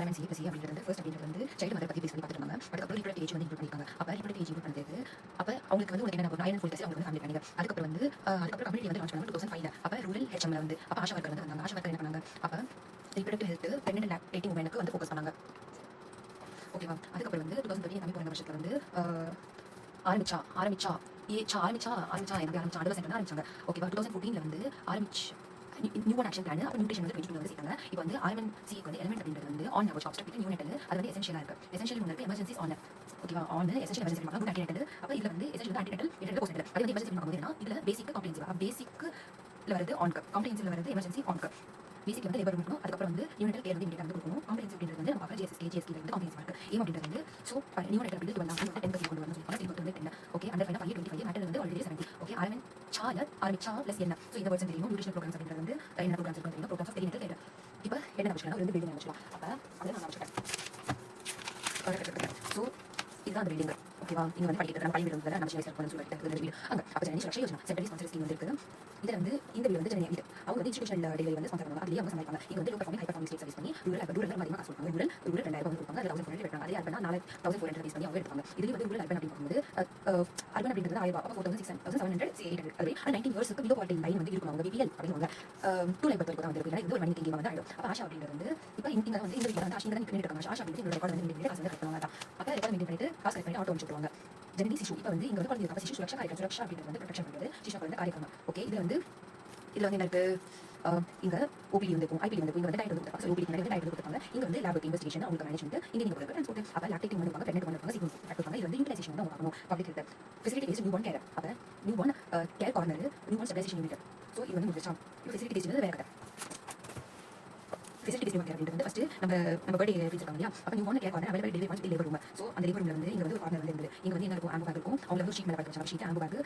RMC + A அப்படின்றது வந்து first அப்படின்றது வந்து சைல்டு மதர் பத்தி பேசி பார்த்துட்டு இருந்தாங்க. அதுக்கப்புறம் ரிப்ரொடக்டிவ் ஏஜ் வந்து இன்க்ளூட் பண்ணிருக்காங்க. அப்ப ரிப்ரொடக்டிவ் ஏஜ் இன்க்ளூட் பண்ணது அப்ப அவங்களுக்கு வந்து ஒரு என்ன ஒரு ஐரன் ஃபோல்ட் டெஸ்ட் அவங்களுக்கு வந்து ஃபேமிலி பிளானிங். அதுக்கப்புறம் வந்து அதுக்கப்புறம் கம்யூனிட்டி வந்து லான்ச் பண்ணாங்க 2005ல. அப்ப ரூரல் ஹெச்எம்ல வந்து அப்ப ஆஷா ஒர்க்கர் வந்து வந்தாங்க. ஆஷா ஒர்க்கர் என்ன பண்ணாங்க? அப்ப reproductive health pregnant and lactating உமனுக்கு வந்து ஃபோக்கஸ் பண்ணாங்க. ஓகேவா? அதுக்கப்புறம் வந்து 2013 தம்பி பிறந்த வருஷத்துல வந்து ஆரம்பிச்சா அட்வர்ஸ் சென்டர் ஆரம்பிச்சாங்க. ஓகேவா? 2014ல வந்து நியூ ஒன் ஆக்ஷன் பிளான் அப்புறம் நியூட்ரிஷன் வந்து 22 வந்து சேர்த்தாங்க. இப்போ வந்து RMC வந்து எலிமெண்ட் அப்படின்றது வந்து ஆன் நவர் சாப்ஸ்ட் நியூ நெட்டல் அது வந்து எசென்ஷியலா இருக்கு. எசென்ஷியல் ஒன்று இருக்கு, எமர்ஜென்சிஸ் ஆன். ஓகேவா? ஆன் எசென்ஷியல் எமர்ஜென்சி பார்க்கலாம், குட் ஆன்டி நெட்டல். அப்போ இதுல வந்து எசென்ஷியல் வந்து ஆன்டி நெட்டல் இது போஸ்ட் நெட்டல். அது வந்து எமர்ஜென்சி பார்க்கும்போது என்ன இதுல பேசிக் காம்ப்ரிஹென்சிவ் பேசிக்ல வருது ஆன்க்கு, காம்ப்ரிஹென்சிவ்ல வருது எமர்ஜென்சி ஆன்க்கு. பேசிக்ல வந்து லேபர் இருக்கணும், அதுக்கப்புறம் வந்து யூனிட்டல் கேர் வந்து இமிடியேட்டா வந்து கொடுக்கணும். காம்ப்ரிஹென்சிவ் அப்படின்றது வந்து நம்ம பார்க்குற GSK வந்து காம்ப்ரிஹென்சிவ் இருக்கு. ஏம் அப்படின்றது வந்து ஸோ நியூ நெட்டல் அப்படின்றது 12 10 கொண்டு வரணும் சொல்லியிருக்காங்க. சிலிபஸ் வந்து 10. ஓகே, அண்டர் 25 மேட்டர் வந்து ஆல்ரெடி 70. ஓகே, ஆரம்பிச்சா ப்ளஸ் என்ன ஸோ இந்த வேர்ட்ஸ் தெரியும். நியூட்ரிஷனல் ப்ரோக்ராம்ஸ் அப்படின்றது வந்து என்ன ப்ரோக்ராம்ஸ் இருக்கு தெரியும். Programs of antenatal care. இப்போ என்ன வச்சுக்கலாம், ஒரு வந்து பில்டிங் வச்சுக்கலாம். அப்போ அதை நான் வச்சுட்டேன். ஸோ இதுதான் அந்த பில்டிங். ஓகேவா? இங்கே வந்து படிக்கிட்டு பள்ளி வீடு நம்ம சில பண்ணு சொல்லிட்டு வீடு அங்கே அப்போ Janani Suraksha Yojana central sponsor scheme வந்து இருக்கு. இதில் வந்து இந்த வீடு வந்து ஜனனி வீடு அவங்க வந்து இன்ஸ்டிடியூஷனல் டெலிவரி வந்து ஸ்பான்சர் பண்ணுவாங்க. அதுலேயே அவங்க சமைப்பாங்க. இங்கே வந்து low performing high performing state service பண்ணி ரூரல் அதிகமாக காசு கொடுப்பாங்க. ரூரல் 2000 வந்து கொடுப்பாங்க. 1400 எடுப்பாங்க. அதே அர்பனா 4400 பேஸ் பண்ணி அவங்க எடுப்பாங்க. இதுலேயும் வந்து ரூரல் அர்பன் அப்படின்னு பார்க்கும்போது அர்பன் அப்படின்றது 1000 அப்போ 4700 800 அது 19 இயர்ஸ்க்கு பிலோ பார்ட்டி லைன் வந்து இருக்கும். அவங்க BPL அப்படிங்க 2 லைஃப் பர்த் தான் வந்து இருக்கு. இது ஒரு மணி திங்கிங் வந்து ஆயிடும். அப்போ ஆஷா அப்படின்றது வந்து இப்போ இங்கே வந்து இந்த வீட்டில் வந்து ஆஷா தான் இருக்காங்க. ஆஷா அப்படின்றது ரெக்கார்ட் வந்து மெயின்டைன் காசு வந்து கட் பண்ணுவாங்க. அப்போ ரெக்கார்ட் மெயின்டைன் பண்ணிட்டு காசு கட் பண்ணி ஆட்டோ அனுப்பிச்சுடுவாங்க. ஜனனி சிசு இப்போ வந்து இங்கே வந்து குழந்தை இருக்க சிசு சுரக்ஷா காரியம். சுரக்ஷா அப்படின்றது வந்து ப்ரொடெக்ஷன் பண்ணுறது சிசு குழந்தை காரியம். ஓகே, இதில் வந்து என்ன இருக்கு இங்கே OPD வந்து இருக்கும், IPD வந்து இங்கே வந்து டயட் வந்து கொடுத்தாங்க. OPD வந்து டயட் வந்து கொடுத்தாங்க. இங்கே வந்து லேப் இன்வெஸ்டிகேஷன் அவங்களுக்கு மேனேஜ்மெண்ட் இங்கே நீங்கள் கொடுக்குற ட்ரான்ஸ்போர்ட் அப்போ லாக்டேட்டிங் வந்து பார்ப்பாங்க, பிரெக்னன்ட் வந்து பார்ப்பாங்க, சிக்னல் பார்ப்பாங்க. இது வந்து யூட்டிலைசேஷன் வந்து அவங்க பார்க்கணும். Public health facility paste new one care. அப்போ new one care corner new one stabilisation unit. So இது வந்து முடிச்சா ஃபெசிலிட்டி பேஸ்ட் வந்து வேறு கதை. ஃபெசிலிட்டி பேஸ்ட் கேர் அப்படின்றது ஃபர்ஸ்ட் நம்ம பர்த்டே வச்சிருக்காங்க இல்லையா? அப்போ new one care corner available delivery பண்ணி லேபர் ரூம். ஸோ அந்த லேபர் ரூமில் வந்து இங்கே வந்து ஒரு கார்னர் வந்து இருக்குது. இங்கே வந்து என்ன இருக்கும், ஆம்பு பேக் இருக்கும். அவங்க வந்து ஷீட் மேலே பார்த்து வச்சாங்க. ஷீட் ஆம்பு பேக்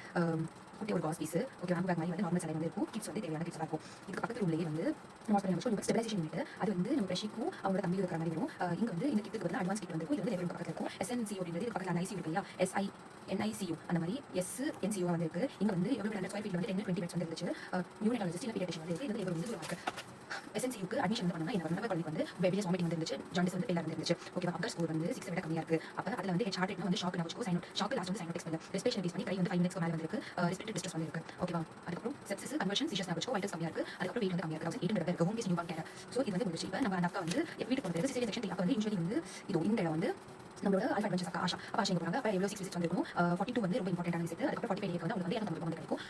குட்டி ஒரு காஸ் பீஸ். ஓகே, ஆம்பு பேக் மாதிரி வந்து நார்மல் சலை வந்து இருக்கும். கிட்ஸ் வந்து தேவையான கிட்ஸ் இருக்கும். இதுக்கு பக்கத்து ரூம்லேயே வந்து ஹாஸ்பிட்டல் ஸ்டெபிலைசேஷன் யூனிட். அது வந்து நம்ம பிரஷிக்கும் அவங்களோட தம்பி இருக்கிற மாதிரி வரும். இங்கே வந்து இந்த கிட்டுக்கு வந்து அட்வான்ஸ் கிட் வந்து இது வந்து லேபர் பக்கத்தில் இருக்கும். SNCU அப்படின்றது இது பக்கத்தில் ICU இருக்கு இல்லையா? NICU அந்த மாதிரி SNCU வந்து இருக்குது. இங்கே வந்து எவ்வளோ 100 ஸ்கொயர் ஃபீட் வந்து 10-20 பெட்ஸ் வந்து இருந்துச்சு. யூனிட்டாலஜிஸ்ட் இல்லை பீடியாட்ரிஷியன் வந்து இருக்குது. இது லேபர் வந்து ஒரு வாக்கு. SNCUக்கு அட்மிஷன் வந்து பண்ணா என்ன பண்ணுவாங்க, குழந்தைக்கு வந்து பேபிஸ் வாமிட்டிங் வந்து இருந்துச்சு, ஜாண்டிஸ் வந்து ஃபெயிலாக இருந்துச்சு. ஓகேவா? அக்கர் ஸ்கோர் வந்து 6 விட கம்மியாக இருக்குது. அப்போ அதில் வந்து ஹார்ட் ரேட்னா வந்து ஷாக் நவச்சுக்கோ சைனோ ஷாக் லாஸ்ட் வந்து சைனோடிக்ஸ் பண்ணல ரெஸ்பிரேஷன் பேஸ் பண்ணி கை வந்து 5 மினிட்ஸ்க்கு மேலே வந்து இருக்குது. ரெஸ்பிரேட்டரி டிஸ்ட்ரெஸ் வந்து இருக்குது. ஓகேவா? அதுக்கப்புறம் செப்சிஸ் கன்வர்ஷன் சீஷஸ் நவச்சுக்கோ வைட்டஸ் கம்மியாக இருக்குது. அதுக்கப்புறம் வெயிட் வந்து கம்மியாக இருக்குது. 1800 இருக்குது. Home case newborn care. So இது வந்து முடிச்சு இப்போ நம்ம அந்த அக்கா வந்து வீட்டுக்கு போகிறது சிசேரியன் செக்ஷன். அப்போ வந்து யூஸ்வலி வந்து இது இந்த இடம் வந்து நம்மளோட ஆல்ஃபா அட்வென்ச்சர்ஸ் அக்கா ஆஷா இங்கே போகிறாங்க. அப்போ எவ்வளோ 6 விசிட்ஸ் வந்து இருக்கும். 42 வந்து ரொம்ப இம்பார்ட்டன்டான விசிட். அதுக்கப்புறம் 45 வந்து அவங்களுக்கு வந்து 250 வந்து கிடைக்கும்.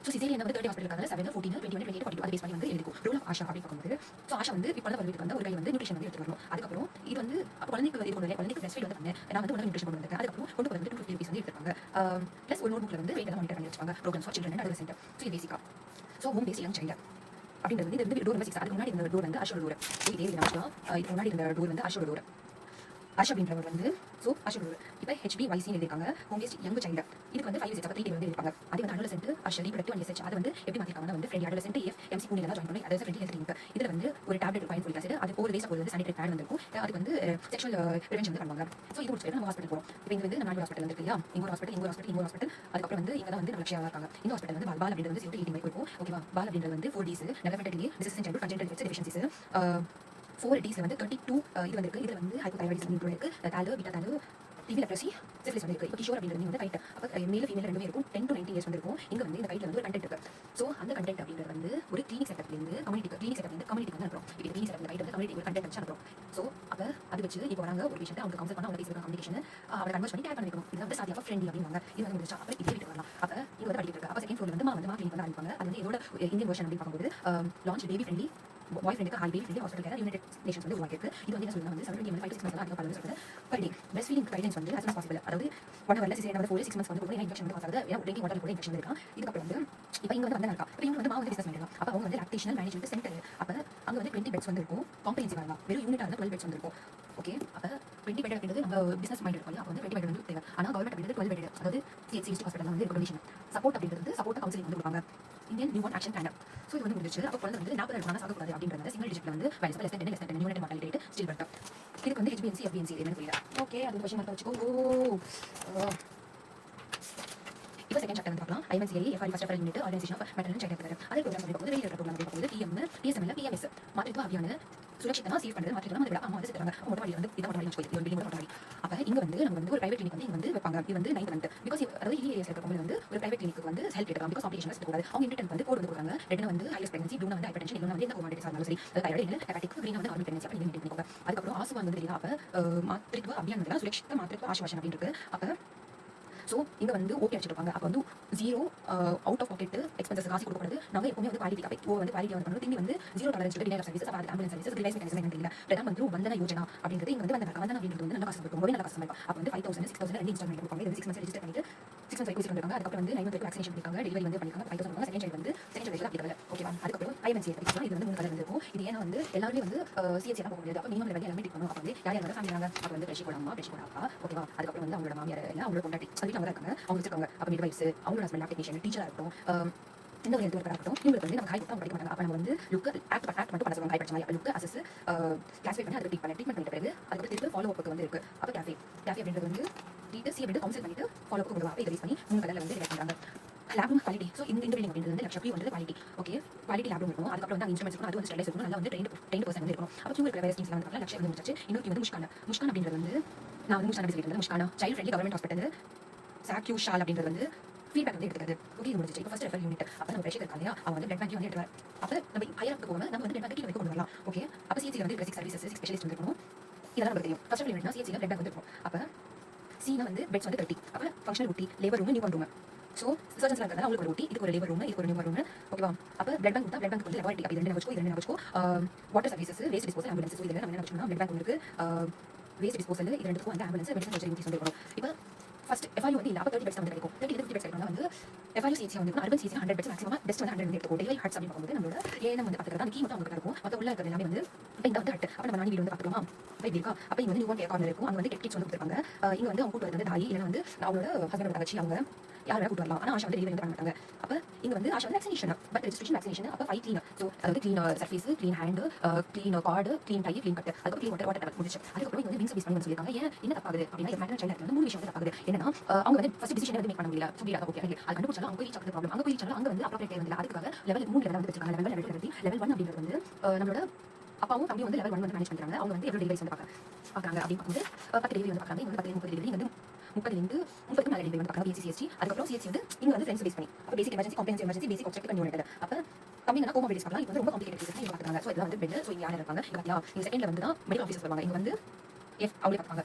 ஸோ சிசேரியன் வந்து 30 ஹாஸ்பிட்டல் இருக்காங்க. 7 14 21 28 42 அது பேஸ் பண்ணி வந்து எழுதிக்கும். ரோல் ஆஃப் ஆஷா அப்படின்னு பார்க்கும்போது ஸோ ஆஷா வந்து இப்போ வந்து வீட்டுக்கு வந்து ஒரு கை வந்து நியூட்ரிஷன் வந்து எடுத்து வரணும். அதுக்கப்புறம் இது வந்து அப்போ குழந்தைக்கு இது கொண்டு குழந்தைக்கு பிரஸ்ட் ஃபீட் வந்து பண்ணேன். நான் வந்து உணவு நியூட்ரிஷன் கொண்டு வந்திருக்கேன். அதுக்கப்புறம் கொண்டு வந்து 250 rupees வந்து எடுத்துருக்காங்க. ப்ளஸ் ஒரு நோட் புக்கில் வந்து வெயிட் எல்லாம் மானிட்டர் பண்ணி வச்சுப்பாங்க. Programs for children and adolescent. So இது பேசிக்கா so home base young child அப்படின்றது வந்து இது வந்து டோர் நம்பர் 6. அதுக்கு முன்னாடி இந்த டோர் வந்து அஷோட டோர். இதே இது நமக்குலாம் இதுக்கு முன்னாடி இந்த டோர் வந்து அஷோட டோர். ஆஷா அப்படின்றவர் வந்து ஸோ அஷோட டோர் இப்போ HBYC எழுதிருக்காங்க. Home based young child. இதுக்கு வந்து 5 விசிட்ஸ் அப்போ 3 வந்து இருப்பாங்க. அது வந்து அடல்சென்ட் அஷர் ரீப்ரொடக்டிவ் அண்ட் SH. அது வந்து எப்படி மாற்றிருக்காங்கன்னா வந்து ஃப்ரெண்ட்லி அடல்சென்ட் MC புண்ணியில் தான் ஜாயின் பண்ணி அதை ஃப்ரெண்ட்லி ஹெல்த் லிங்க். இதில் வந்து ஒரு டேப்லெட் இருக்கும் ஃபோலிக் ஆசிட். அது 4 days அப்போ வந்து சானிடரி பேட் வந்து இருக்கும். அதுக்கு வந்து செக்ஷுவல் ப்ரிவென்ஷன் வந்து பண்ணுவாங்க. ஸோ இது முடிச்சுட்டு நம்ம ஹாஸ்பிட்டல் போகிறோம். இப்போ இது வந்து நம்ம ஹாஸ்பிட்டல் வந்து இல்லையா? இங்கே ஹாஸ்பிட்டல் அதுக்கப்புறம் வந்து இங்கே தான் வந்து லட்சியாக இருக்காங்க. இந்த ஹாஸ்பிட்டல் வந்து பால் அப்படின்றது வந்து 0 to 18 இருக்கும். ஓகேவா? பால் அப்படின்றது வந்து 4 days developmentally disease child congenital deficiencies 4 days வந்து 32 இது வந்து இருக்குது. இதில் வந்து ஹைப்போதைராய்டிசம் இன்க்ளூட் இருக்குது. தாலு பீட்டா தாலு டிவி லெப்ரசி சிஃபிலிஸ் வந்து இருக்குது. இப்போ கிஷோர் அப்படின்றது வந்து கைட். அப்போ மேல் ஃபீமேல் ரெண்டுமே இருக்கும். 10 to 19 years வந்து இருக்கும். இங்கே வந்து இந்த கைட்டில் வந்து ஒரு கண்டென்ட் இருக்குது. ஸோ அந்த கண்டென்ட் அப்படின்றது வந்து ஒரு கிளினிக் செட்டப்லேருந்து கம்யூனிட்டி வந்து அனுப்புறோம். இப்போ கிளினிக் செட்டப் கைட் வந்து கம்யூனிட்டி ஒரு கண்டென்ட் வச்சு அனுப்புறோம். ஸோ அப்போ அது வச்சு இப்போ வராங்க ஒரு விஷயத்தை அவங்க கவுன்சில் பண்ண அவங்க பேசுகிற கம்யூனிகேஷன் அவரை கன்வர்ஸ் பண்ணி டேக் பண்ணி வைக்கணும். இது வந்து சாதியாக ஃப்ரெண்ட்லி அப்படிங்க. இது வந்து முடிச்சா அப்போ இதே வீட்டுக்கு வரலாம். அப்போ இங்கே வந்து படிக்கிட்டு இருக்கு. அப்போ செகண்ட் ஃப்ளோர் வந்து மா கிளினிக் வந்து ஆரம்பிப்பாங்க. அது வந்து இதோட இந்தியன் வெர்ஷன் அப்படின்னு பார்க்கும்போது லான்ச் பேபி ஃப்ரெண்ட்லி பாய் ஃப்ரெண்டுக்கு high baby friendly hospital care United Nations வந்து உருவாக்கியிருக்கு. இது வந்து என்ன சொல்லுங்க வந்து 7 5 6 மந்த்ஸ் அதிகம் பலன் சொல்றது per day breast feeding guidance வந்து as soon as possible. அதாவது 1 hour சிசேரியன் வந்து 6 months வந்து கூட இன்ஜெக்ஷன் வந்து பாசாது. ஏன்னா ட்ரிங்கிங் வாட்டர் கூட இன்ஜெக்ஷன் இருக்கா. இதுக்கப்புறம் வந்து இப்போ இங்கே வந்து இருக்கா. இப்போ இவங்க வந்து வந்து பிசினஸ் பண்ணிடலாம். அப்போ அவங்க வந்து லாக்டேஷனல் மேனேஜ்மெண்ட் சென்டர். அப்போ அங்கே வந்து 20 பெட்ஸ் வந்து இருக்கும். காம்ப்ரிஹென்சிவ் ஆகலாம். வெறும் யூனிட்டாக இருந்தால் 12 பெட்ஸ் வந்து இருக்கும். ஓகே, அப்போ 20 பெட் அப்படின்றது நம்ம பிசினஸ் மைண்ட் இருக்கும். அப்போ வந்து 20 பெட் வந்து தேவை. ஆனால் கவர்மெண்ட் அப்படின்றது 12 பெட். அதாவது CHC ஹாஸ்பிட்டல் வந்து ரெகுலேஷன் சப்போர்ட் அப்படின்றது சப்போர்ட் கவுன்சிலிங் வந்து கொடுப்பாங்க. Indian new one action plan. So இது வந்து முடிச்சு அப்போ குழந்தை வந்து 40 நாள் சாகக்கூடாது அப்படின்றது சிங்கிள் டிஜிட்ல வந்து less than 10 unit mortality rate still but இதுக்கு வந்து HbNc FbNc என்னன்னு புரியல. ஓகே, அது கொஸ்டின் மார்க் வச்சுக்கோ. இப்போ செகண்ட் சாப்டர் வந்து பார்க்கலாம். IMCI FRE first referral unit organisation of maternal and child care. அதே ப்ரோக்ராம் வந்து வெளியிட ப்ரோக்ராம் வந்து TM TSML PMS மாற்றிட்டு அபியான சுரட்சிதமா சேவ் பண்றது மாத்திரம் அதை விட அம்மா வந்து செத்துறாங்க. மொட்டை மாடி வந்து இதான் மொட்டை மாடி போயிருக்கு, ஒரு பில்டிங் மொட்டை மாடி. அப்ப இங்க வந்து நம்ம வந்து ஒரு பிரைவேட் கிளினிக் வந்து இங்க வந்து வைப்பாங்க. இது வந்து 9th மந்த் பிகாஸ் அதாவது ஹில் ஏரியாஸ்ல இருக்கவங்க வந்து ஒரு பிரைவேட் கிளினிக்கு வந்து ஹெல்ப் எடுக்கலாம். பிகாஸ் காம்ப்ளிகேஷன்ஸ் இருக்கக்கூடாது. அவங்க இன்டென்ட் வந்து கோட் வந்து கொடுக்குறாங்க. ரெட்னா வந்து ஹையஸ்ட் பிரெக்னன்சி, ப்ளூனா வந்து ஹைப்பர்டென்ஷன், எல்லோனா வந்து எந்த கோமாடிட்டிஸ் இருந்தாலும் சரி, தைராய்டு இல்ல ஹெப்பாட்டிக், கிரீனா வந்து நார்மல் பிரெக்னன்சி. அப்ப நீங்க மெயின்டைன் பண்ணிக்கோங்க. அதுக்கப்புறம் ஆசுவான் வந்து தெரியுதா, அப்ப மாத்ருத்வ அபியான் வந்து சுரக்ஷித மாத்ருத்வ ஆஷ்வாசன் அப்படின்னு இருக்கு. அப்ப ஸோ இங்கே வந்து ஓகே வச்சிருப்பாங்க. அப்போ வந்து 0 அவுட் ஆஃப் பாக்கெட் எக்ஸ்பென்சஸ் காசு கொடுக்கக்கூடாது. நாங்கள் எப்பவுமே வந்து குவாலிட்டி அப்போ வந்து குவாலிட்டி வந்து பண்ணணும். திரும்பி வந்து 0 டாலரன்ஸ் டினைர் சர்வீசஸ், அப்போ அது ஆம்புலன்ஸ் சர்வீசஸ், டிவைஸ் மெக்கானிசம் என்ன தெரியல. பிரதான் வந்து வந்தன யோஜனா அப்படிங்கிறது இங்கே வந்து வந்தன அப்படிங்கிறது வந்து நல்ல காசு இருக்கும், ரொம்பவே நல்ல காசு இருக்கும். அப்போ வந்து 5000 6000 2 இன்ஸ்டால்மெண்ட் கொடுப்பாங்க. இது 6 மந்த்ஸ் ரெஜிஸ்டர் பண்ணிட்டு 6 மந்த்ஸ் வரைக்கும் பண்ணிருக்காங்க. அதுக்கப்புறம் வந்து 9 மந்த் வேக்சினேஷன் பண்ணிருக்காங்க, டெலிவரி வந்து பண்ணிருக்காங்க. 5000 கொடுப்பாங்க. செகண்ட் சைல்டு வந்து அப்ளிகபிள். ஓகேவா? அதுக்கப்புறம் ஐஎம்சி எடுத்துக்கலாம். இது வந்து 3 கலர் இருக்கும். இது ஏன்னா வந்து எல்லாருமே வந்து சிஎஸ்சி தான் போக முடியாது. அப்போ மினிமம் லெவல் எல்லாமே டிக் பண்ணணும். அப்போ வந்து யார் யார் ஃபேமிலி நாங்கள் அப்போ வந்து பிரஷி அம்மா, பிரஷி அப்பா, ஓகேவா? அதுக்கப்புறம் வந்து அவங்களோட மாமியார் எல்லாம் அவங்களோட கொண்டாட்டி அது வீட்டில் அவங்க இருக்காங்க, அவங்க வச்சிருக்காங்க. அப்போ மிட்வைஃப்ஸ், அவங்களோட ஹஸ்பண்ட் லேப் டெக்னீஷியன், டீச்சராக இருக்கட்டும், எந்த ஒரு ஹெல்த் ஒர்க்கராக இருக்கட்டும், இவங்களுக்கு வந்து நம்ம காய் கொடுத்தா படிக்க மாட்டாங்க. அப்போ நம்ம வந்து லுக்கு ஆக்ட் மட்டும் பண்ண சொல்லுவாங்க. காய் படிச்ச மாதிரி அப்போ லுக்கு அசஸ் கிளாஸிஃபை பண்ணி அதுக்கு ட்ரீட்மெண்ட் பண்ணிட்ட பிறகு அதுக்கு திருப்பி ஃபாலோ அப்புக்கு வந்து இருக்குது. அப்போ கேஃபே அப்படின்றது வந்து சி அப்படி கவுன்சில் பண்ணிட்டு ஃபாலோ அப்புக்கு கொடுவாங்க. இதை யூஸ் பண்ணி 3 கலரில் வந்து ரெடி பண்ணுறாங்க. Lab room quality. ஸோ இந்த பில்டிங் அப்படின்றது வந்து லட்சப்பி வந்து quality. Okay, quality lab room இருக்கும். அதுக்கப்புறம் வந்து இன்ஸ்ட்ருமெண்ட்ஸ் இருக்கும். அது வந்து ஸ்டெரிலைஸ் இருக்கும். நல்லா வந்து ட்ரெயின் பர்சன் வந்து இருக்கும். அப்போ இருக்கிற வேறு ஸ்கீம்ஸ்லாம் வந்து லட்சம் வந்து முடிச்சாச்சு. இன்னொரு வந்து முஷ்கான் அப்படின்றது வந்து நான் வந்து முஷ்கான் சொல்லிட்டு முஷ்கானா சைல்ட் ஃப்ரெண்ட்லி கவர்மெண்ட் ஹாஸ்பிட்டல் சாக்யூ ஷால் அப்படின்றது வந்து ஃபீட்பேக் வந்து எடுத்துக்கிறது. ஓகே, இது முடிச்சு இப்போ ஃபர்ஸ்ட் ரெஃபர் யூனிட். அப்போ நம்ம பிரஷர் இருக்கா இல்லையா, அவங்க வந்து பிளட் பேங்க் வந்து எடுத்துவார். அப்போ நம்ம ஹையர் போக நம்ம வந்து பிளட் பேங்க் கீழே கொண்டு வரலாம். ஓகே, அப்போ சிஎஸ்சி வந்து 6 சர்வீசஸ் 6 ஸ்பெஷலிஸ்ட் வந்து இருக்கணும். இதெல்லாம் நமக்கு தெரியும். ஃபர்ஸ்ட் யூனிட்னா சிஎஸ்சியில் பிளட் பேங்க் வந்து இருக்கும். அப்போ சீனா வந்து பெட்ஸ் வந்து 30. அப்போ functional OT, labour room, newborn room. So சர்ஜன்ஸ்லாம் இருக்கிறதா அவங்களுக்கு ஒரு ஊட்டி, இதுக்கு ஒரு லேபர் ரூம், இதுக்கு ஒரு நியூபார்ன் ரூம். ஓகேவா? அப்போ பிளட் பேங்க் கொடுத்தா பிளட் பேங்க் வந்து லெபார்ட்டரி. அப்போ இது 2 வச்சுக்கோ. Water services, waste disposal, ambulance. So இதில் நம்ம என்ன வச்சுக்கோன்னா பிளட் பேங்க் வந்து வேஸ்ட் டிஸ்போசல், இது 2க்கும் வந்து ஆம்புலன்ஸ், மெடிசன் சர்ஜரி ஊட்டி வந்து இருக்கணும். இப்போ ஃபர்ஸ்ட் FIU வந்து இல்ல, அப்போ 30 பெட்ஸ் வந்து கிடைக்கும். 30 50 பெட்ஸ் கிடைக்கும். வந்து FIU சிஎஸ்சி வந்து urban CSC 100 beds maximum, best வந்து 100 வந்து எடுத்துக்கோ. டெய்லி ஹார்ட்ஸ் அப்படின்னு பார்க்கும்போது நம்மளோட ஏஎன்எம் வந்து பார்த்துக்கிறது அந்த கீ மட்டும் அவங்க இருக்கும். மற்ற உள்ள இருக்கிறது எல்லாமே வந்து இப்போ இந்த வந்து ஹட். அப்போ நம்ம நானி வீடு வந்து பார்த்துக்கலாமா? இப்போ இப்படி இருக்கா? அப்போ இங்கே வந்து நியூ கேர் கார்னர் இருக்கும். அங்கே வந்து கிட்ஸ் வந்து கொடுத்துருப்பாங்க. இங்கே வந்து அவங்க கூட்டு வந்து தாய் இல்லைன்னா வந்து அவங்களோட ஹஸ்பண்டோட தங்கச்சி, அவங்க யார் வேணா கூட்டு வரலாம். ஆனால் ஆஷா வந்து டெலிவரி வந்து பண்ண மாட்டாங்க. அப்போ இங்கே வந்து ஆஷா வந்து வேக்சினேஷன், பட் ரெஜிஸ்ட்ரேஷன் வேக்சினேஷன். அப்போ 5 க்ளீன். ஸோ அதாவது clean surface, clean hand, clean cord, clean tie, clean cut, அதுக்கு க்ளீன் வாட்டர் முடிச்சு. அதுக்கப்புறம் இங்கே வந்து விங் சர்வீஸ் பண்ணி சொல்லியிருக்காங்க. ஏன் என்ன தப்பாகுது அப்படின்னா மேட்டர் சைல்டு வந்து 3 விஷயம் வந்து தப்பாகுது. என்னன்னா அவங்க வந்து ஃபர்ஸ்ட் டிசிஷன் வந்து மேக் பண்ண முடியல. புரியல. ஓகே, அது கண்டுபிடிச்சாலும் அவங்க ரீச் ஆகுது ப்ராப்ளம். அங்கே போய் ரீச் ஆனாலும் அங்கே வந்து அப்ரோப்ரியேட் வந்து அதுக்காக லெவல் 3 லெவல் வந்து வச்சிருக்காங்க. லெவல் 1 அப்படிங்கிறது வந்து நம்மளோட அப்பாவும் தம்பியும் வந்து லெவல் 1 வந்து மேனேஜ் பண்ணுறாங்க. அவங்க வந்து எவ்வளோ டெலிவரிஸ் வந்து பார்க்குறாங்க அப்படின்னு பார்க்கும்போது 10 டெலிவரி வந்து பார்க்குறாங்க. இங்கே வந்து 30 டெலிவரி வந்து 30 மேலே டெலிவரி வந்து பார்க்குறாங்க. BCST அதுக்கப்புறம் CSC வந்து இங்கே வந்து ஃப்ரெண்ட்ஸ் பேஸ் பண்ணி அப்போ பேசிக் எமர்ஜென்சி, காம்ப்ரிஹென்சிவ் எமர்ஜென்சி, பேசிக் ஆப்ஜெக்ட் கன்யூனிட்டட். அப்போ கம்மிங்கன்னா கோமாபிலிட்டிஸ் பார்க்கலாம். இது வந்து ரொம்ப காம்ப்ளிகேட்டட் கேசஸ் இங்கே பார்க்குறாங்க. ஸோ இதெல்லாம் வந்து பெட். ஸோ இங்கே யார் இருப்பாங்க இங்கே இங்கே செகண்ட்ல வந்து தான் மெடிக்கல் ஆஃபீஸர்ஸ் வருவாங்க. இங்கே வந்து அவங்களே பார்ப்பாங்க.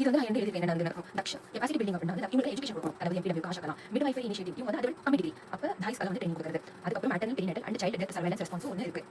இது வந்து ஹையர் எழுதி என்ன நடக்கும் லட்சம் கெபாசிட்டி பில்டிங் அப்படின்னா இவங்களுக்கு எஜுகேஷன் கொடுக்கும். அதாவது எப்படி காசக்கலாம் மிட் வைஃபை இனிஷியேட்டிவ் வந்து அது கம்மிட்டி. அப்போ தாய்ஸ்கால வந்து ட்ரைனிங் கொடுக்குறது. அதுக்கப்புறம் maternal perinatal and child death surveillance response ஒன்று இருக்குது.